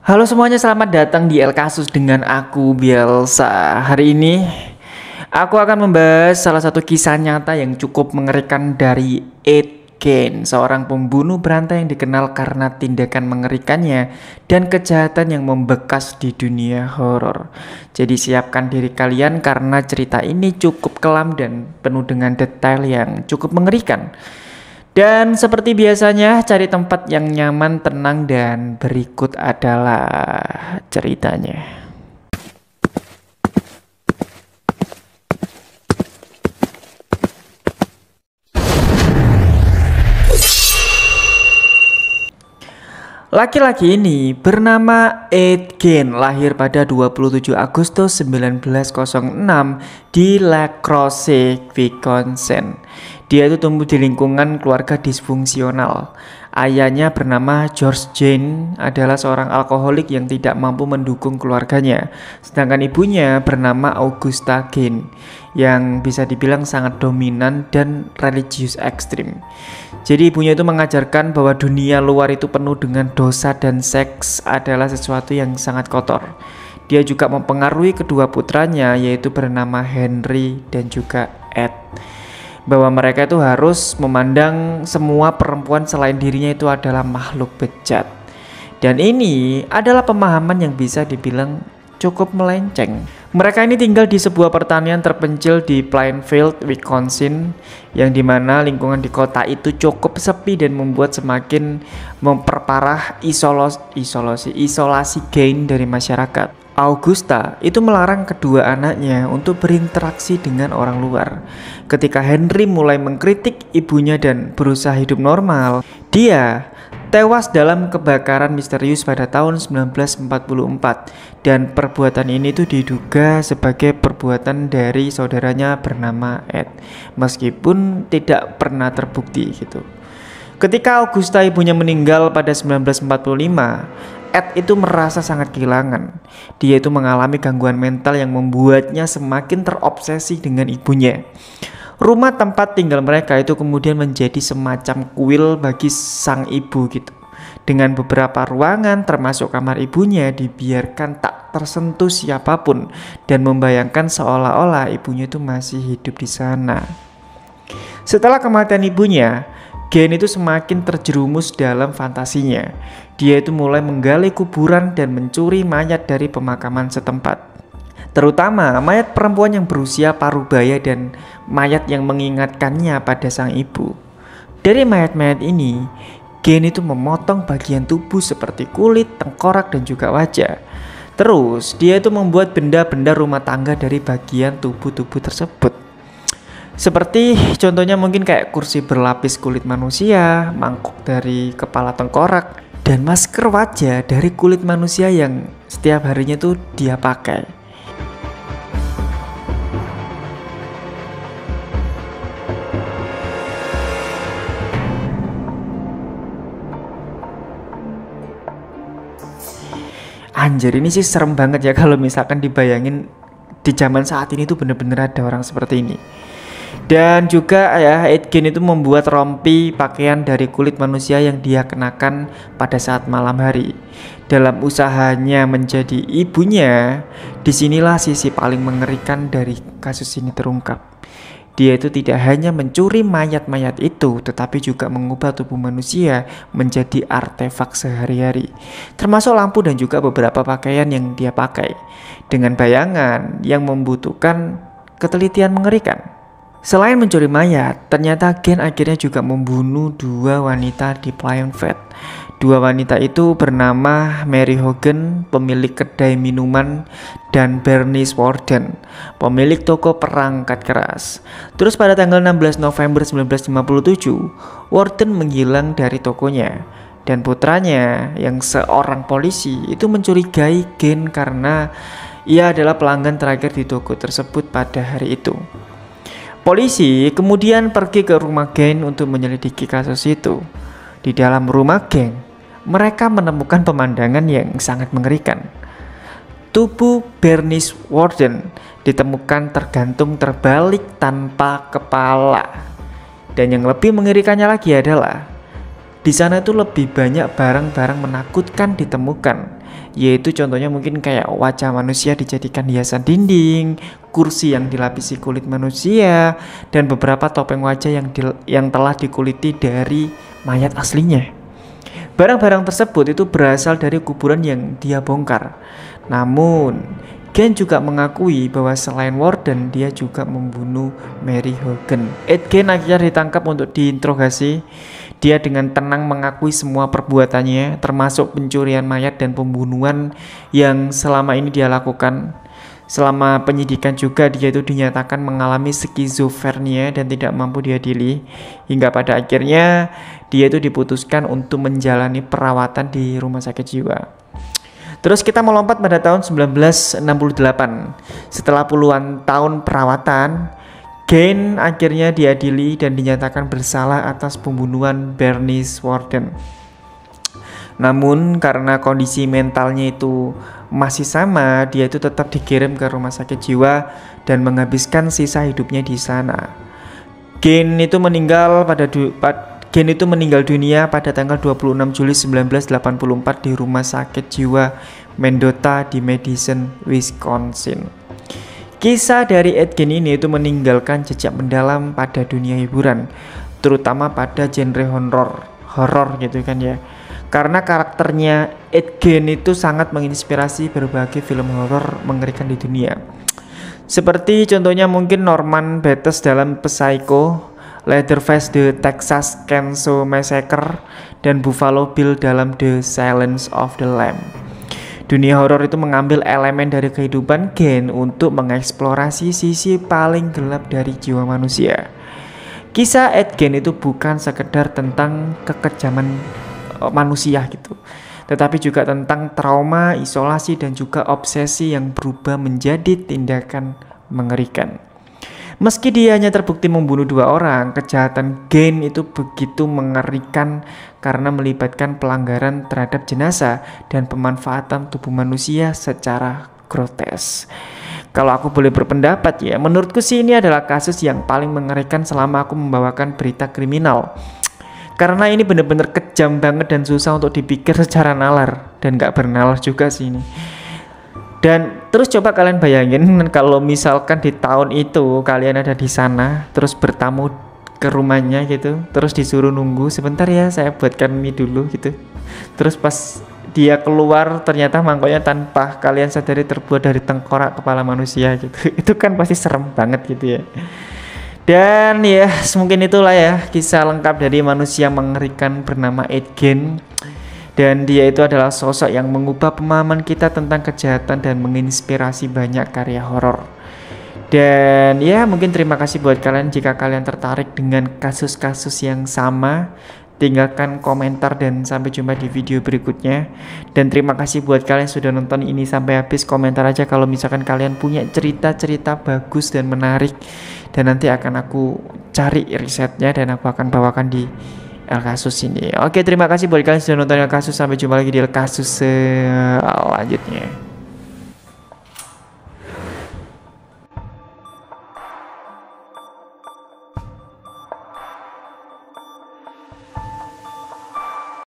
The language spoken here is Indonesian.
Halo semuanya, selamat datang di El Kasus dengan aku Bielsa. Hari ini aku akan membahas salah satu kisah nyata yang cukup mengerikan dari Ed Gein, seorang pembunuh berantai yang dikenal karena tindakan mengerikannya dan kejahatan yang membekas di dunia horor. Jadi siapkan diri kalian karena cerita ini cukup kelam dan penuh dengan detail yang cukup mengerikan. Dan seperti biasanya, cari tempat yang nyaman, tenang, dan berikut adalah ceritanya. Laki-laki ini bernama Ed Gein, lahir pada 27 Agustus 1906 di La Crosse, Wisconsin. Dia itu tumbuh di lingkungan keluarga disfungsional. Ayahnya bernama George Gein adalah seorang alkoholik yang tidak mampu mendukung keluarganya. Sedangkan ibunya bernama Augusta Gein yang bisa dibilang sangat dominan dan religius ekstrim. Jadi ibunya itu mengajarkan bahwa dunia luar itu penuh dengan dosa dan seks adalah sesuatu yang sangat kotor. Dia juga mempengaruhi kedua putranya yaitu bernama Henry dan juga Ed, bahwa mereka itu harus memandang semua perempuan selain dirinya itu adalah makhluk bejat. Dan ini adalah pemahaman yang bisa dibilang cukup melenceng. Mereka ini tinggal di sebuah pertanian terpencil di Plainfield, Wisconsin, yang dimana lingkungan di kota itu cukup sepi dan membuat semakin memperparah isolasi Gein dari masyarakat. Augusta itu melarang kedua anaknya untuk berinteraksi dengan orang luar. Ketika Henry mulai mengkritik ibunya dan berusaha hidup normal, dia tewas dalam kebakaran misterius pada tahun 1944, dan perbuatan ini tuh diduga sebagai perbuatan dari saudaranya bernama Ed, meskipun tidak pernah terbukti gitu. Ketika Augusta ibunya meninggal pada 1945, Ed itu merasa sangat kehilangan. Dia itu mengalami gangguan mental yang membuatnya semakin terobsesi dengan ibunya. Rumah tempat tinggal mereka itu kemudian menjadi semacam kuil bagi sang ibu gitu. Dengan beberapa ruangan termasuk kamar ibunya dibiarkan tak tersentuh siapapun dan membayangkan seolah-olah ibunya itu masih hidup di sana. Setelah kematian ibunya, Gein itu semakin terjerumus dalam fantasinya. Dia itu mulai menggali kuburan dan mencuri mayat dari pemakaman setempat, terutama mayat perempuan yang berusia parubaya dan mayat yang mengingatkannya pada sang ibu. Dari mayat-mayat ini, Gein itu memotong bagian tubuh seperti kulit, tengkorak, dan juga wajah. Terus dia itu membuat benda-benda rumah tangga dari bagian tubuh-tubuh tersebut. Seperti contohnya mungkin kayak kursi berlapis kulit manusia, mangkuk dari kepala tengkorak, dan masker wajah dari kulit manusia yang setiap harinya tuh dia pakai. Anjir, ini sih serem banget ya kalau misalkan dibayangin di zaman saat ini tuh bener-bener ada orang seperti ini. Dan juga ya, Ed Gein itu membuat rompi pakaian dari kulit manusia yang dia kenakan pada saat malam hari. Dalam usahanya menjadi ibunya, disinilah sisi paling mengerikan dari kasus ini terungkap. Dia itu tidak hanya mencuri mayat-mayat itu, tetapi juga mengubah tubuh manusia menjadi artefak sehari-hari, termasuk lampu dan juga beberapa pakaian yang dia pakai, dengan bayangan yang membutuhkan ketelitian mengerikan. Selain mencuri mayat, ternyata Gein akhirnya juga membunuh dua wanita di Plainfield. Dua wanita itu bernama Mary Hogan, pemilik kedai minuman, dan Bernice Warden, pemilik toko perangkat keras. Terus pada tanggal 16 November 1957, Warden menghilang dari tokonya, dan putranya yang seorang polisi itu mencurigai Gein karena ia adalah pelanggan terakhir di toko tersebut pada hari itu. Polisi kemudian pergi ke rumah Gein untuk menyelidiki kasus itu. Di dalam rumah Gein, mereka menemukan pemandangan yang sangat mengerikan. Tubuh Bernice Warden ditemukan tergantung terbalik tanpa kepala. Dan yang lebih mengerikannya lagi adalah Di sana itu lebih banyak barang-barang menakutkan ditemukan, yaitu contohnya mungkin kayak wajah manusia dijadikan hiasan dinding, kursi yang dilapisi kulit manusia, dan beberapa topeng wajah yang telah dikuliti dari mayat aslinya. Barang-barang tersebut itu berasal dari kuburan yang dia bongkar. Namun, Gen juga mengakui bahwa selain Warden, dia juga membunuh Mary Hogan. Ed Gein akhirnya ditangkap untuk diinterogasi. Dia dengan tenang mengakui semua perbuatannya, termasuk pencurian mayat dan pembunuhan yang selama ini dia lakukan. Selama penyidikan juga dia itu dinyatakan mengalami skizofrenia dan tidak mampu diadili. Hingga pada akhirnya dia itu diputuskan untuk menjalani perawatan di rumah sakit jiwa. Terus kita melompat pada tahun 1968. Setelah puluhan tahun perawatan, Gein akhirnya diadili dan dinyatakan bersalah atas pembunuhan Bernice Warden. Namun karena kondisi mentalnya itu masih sama, dia itu tetap dikirim ke rumah sakit jiwa dan menghabiskan sisa hidupnya di sana. Gein itu meninggal dunia pada tanggal 26 Juli 1984 di rumah sakit jiwa Mendota di Madison, Wisconsin. Kisah dari Ed Gein ini itu meninggalkan jejak mendalam pada dunia hiburan, terutama pada genre horor gitu kan ya. Karena karakternya Ed Gein itu sangat menginspirasi berbagai film horor mengerikan di dunia. Seperti contohnya mungkin Norman Bates dalam Psycho, Leatherface The Texas Chainsaw Massacre, dan Buffalo Bill dalam The Silence of the Lamb. Dunia horor itu mengambil elemen dari kehidupan Gein untuk mengeksplorasi sisi paling gelap dari jiwa manusia. Kisah Ed Gein itu bukan sekedar tentang kekejaman manusia gitu, tetapi juga tentang trauma, isolasi, dan juga obsesi yang berubah menjadi tindakan mengerikan. Meski dia hanya terbukti membunuh 2 orang, kejahatan Gein itu begitu mengerikan karena melibatkan pelanggaran terhadap jenazah dan pemanfaatan tubuh manusia secara grotes. Kalau aku boleh berpendapat ya, menurutku sih ini adalah kasus yang paling mengerikan selama aku membawakan berita kriminal. Karena ini benar-benar kejam banget dan susah untuk dipikir secara nalar, dan gak bernalar juga sih ini. Dan terus coba kalian bayangin kalau misalkan di tahun itu kalian ada di sana, terus bertamu ke rumahnya gitu, terus disuruh nunggu sebentar ya, saya buatkan mie dulu gitu. Terus pas dia keluar ternyata mangkoknya tanpa kalian sadari terbuat dari tengkorak kepala manusia gitu. Itu kan pasti serem banget gitu ya. Dan ya mungkin itulah ya kisah lengkap dari manusia mengerikan bernama Ed Gein. Dan dia itu adalah sosok yang mengubah pemahaman kita tentang kejahatan dan menginspirasi banyak karya horor. Dan ya mungkin terima kasih buat kalian jika kalian tertarik dengan kasus-kasus yang sama. Tinggalkan komentar dan sampai jumpa di video berikutnya. Dan terima kasih buat kalian sudah nonton ini sampai habis. Komentar aja kalau misalkan kalian punya cerita-cerita bagus dan menarik, dan nanti akan aku cari risetnya dan aku akan bawakan di El Kasus ini. Oke, terima kasih buat kalian sudah nonton El Kasus. Sampai jumpa lagi di El Kasus selanjutnya.